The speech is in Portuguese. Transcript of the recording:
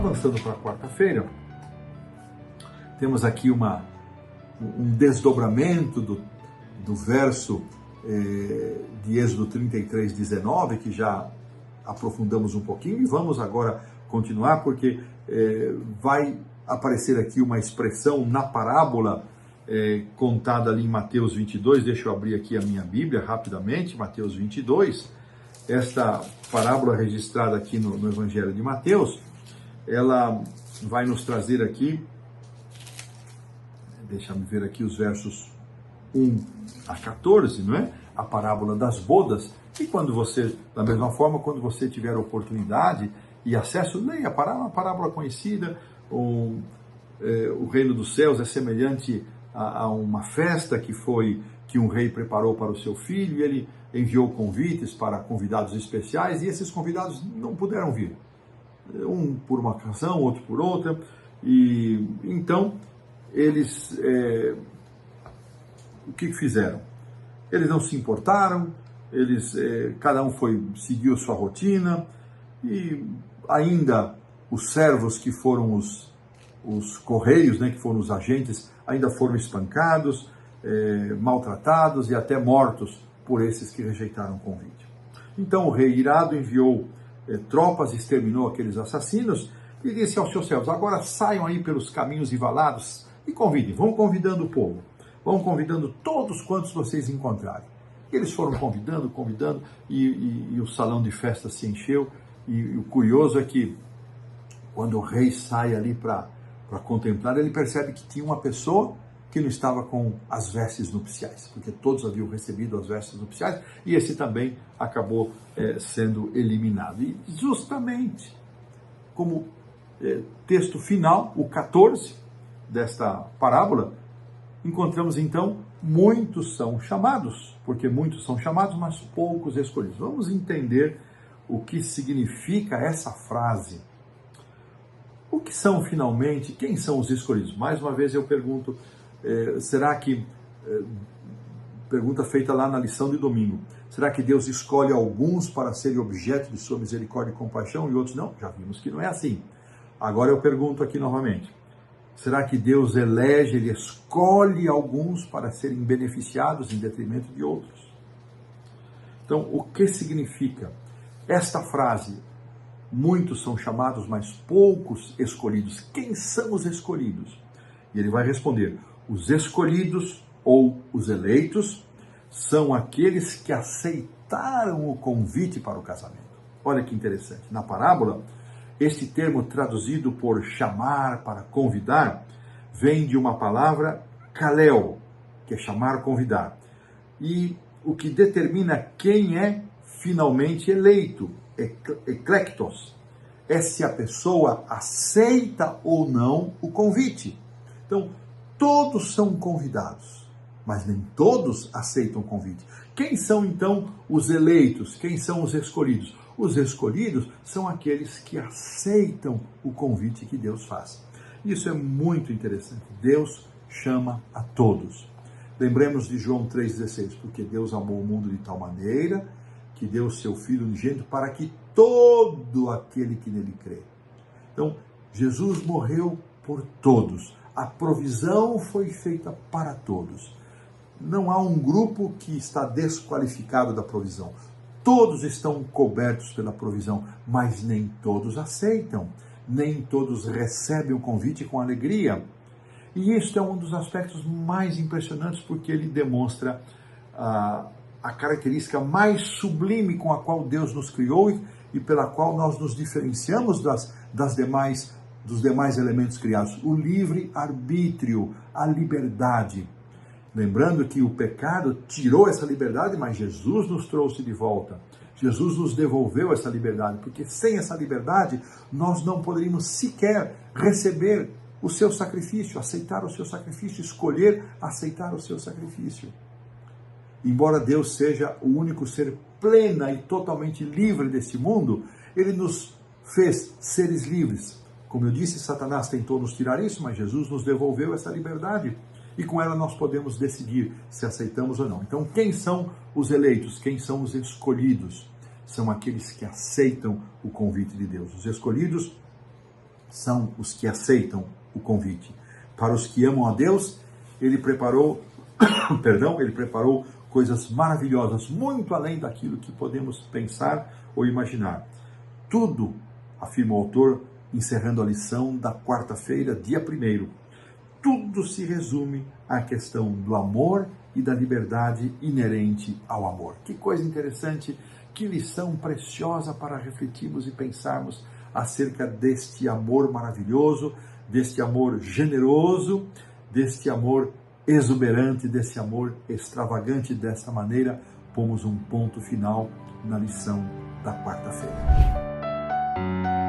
avançando para a quarta-feira, temos aqui um desdobramento do verso de Êxodo 33, 19, que já aprofundamos um pouquinho, e vamos agora continuar, porque vai aparecer aqui uma expressão na parábola contada ali em Mateus 22, deixa eu abrir aqui a minha Bíblia rapidamente, Mateus 22, esta parábola registrada aqui no Evangelho de Mateus, ela vai nos trazer aqui, deixa-me ver aqui os versos 1 a 14, não é? A parábola das bodas. E quando você, da mesma forma, quando você tiver oportunidade e acesso, leia a parábola, uma parábola conhecida. O reino dos céus é semelhante a uma festa que um rei preparou para o seu filho, e ele enviou convites para convidados especiais, e esses convidados não puderam vir. Um por uma razão, outro por outra, e então eles, o que fizeram? Eles não se importaram, cada um seguiu sua rotina, e ainda os servos que foram os correios, né, que foram os agentes, ainda foram espancados, maltratados e até mortos por esses que rejeitaram o convite. Então o rei irado enviou tropas, exterminou aqueles assassinos e disse aos seus servos: agora saiam aí pelos caminhos e valados e convidem, vão convidando o povo, vão convidando todos quantos vocês encontrarem. Eles foram convidando, e o salão de festa se encheu, e o curioso é que quando o rei sai ali para contemplar, ele percebe que tinha uma pessoa que não estava com as vestes nupciais, porque todos haviam recebido as vestes nupciais, e esse também acabou sendo eliminado. E justamente como texto final, o 14 desta parábola, encontramos então: muitos são chamados, porque muitos são chamados, mas poucos escolhidos. Vamos entender o que significa essa frase. O que são finalmente, quem são os escolhidos? Mais uma vez eu pergunto, será que, pergunta feita lá na lição de domingo, será que Deus escolhe alguns para serem objeto de sua misericórdia e compaixão e outros não? Já vimos que não é assim. Agora eu pergunto aqui novamente, será que Deus elege, Ele escolhe alguns para serem beneficiados em detrimento de outros? Então, o que significa esta frase? Muitos são chamados, mas poucos escolhidos. Quem são os escolhidos? E ele vai responder: os escolhidos ou os eleitos são aqueles que aceitaram o convite para o casamento. Olha que interessante. Na parábola, este termo traduzido por chamar, para convidar, vem de uma palavra kaleo, que é chamar, convidar. E o que determina quem é finalmente eleito, eklektos, é se a pessoa aceita ou não o convite. Então, todos são convidados, mas nem todos aceitam o convite. Quem são então os eleitos? Quem são os escolhidos? Os escolhidos são aqueles que aceitam o convite que Deus faz. Isso é muito interessante. Deus chama a todos. Lembremos de João 3,16, porque Deus amou o mundo de tal maneira que deu o seu Filho unigênito para que todo aquele que nele crê. Então, Jesus morreu por todos. A provisão foi feita para todos. Não há um grupo que está desqualificado da provisão. Todos estão cobertos pela provisão, mas nem todos aceitam. Nem todos recebem o convite com alegria. E este é um dos aspectos mais impressionantes, porque ele demonstra a característica mais sublime com a qual Deus nos criou e pela qual nós nos diferenciamos dos demais elementos criados. O livre-arbítrio, a liberdade. Lembrando que o pecado tirou essa liberdade, mas Jesus nos trouxe de volta. Jesus nos devolveu essa liberdade, porque sem essa liberdade nós não poderíamos sequer receber o seu sacrifício, aceitar o seu sacrifício, escolher aceitar o seu sacrifício. Embora Deus seja o único ser plena e totalmente livre deste mundo, Ele nos fez seres livres. Como eu disse, Satanás tentou nos tirar isso, mas Jesus nos devolveu essa liberdade. E com ela nós podemos decidir se aceitamos ou não. Então, quem são os eleitos? Quem são os escolhidos? São aqueles que aceitam o convite de Deus. Os escolhidos são os que aceitam o convite. Para os que amam a Deus, ele preparou, ele preparou coisas maravilhosas, muito além daquilo que podemos pensar ou imaginar. Tudo, afirma o autor, encerrando a lição da quarta-feira, dia 1º, tudo se resume à questão do amor e da liberdade inerente ao amor. Que coisa interessante, que lição preciosa para refletirmos e pensarmos acerca deste amor maravilhoso, deste amor generoso, deste amor exuberante, desse amor extravagante. Desta maneira, pomos um ponto final na lição da quarta-feira.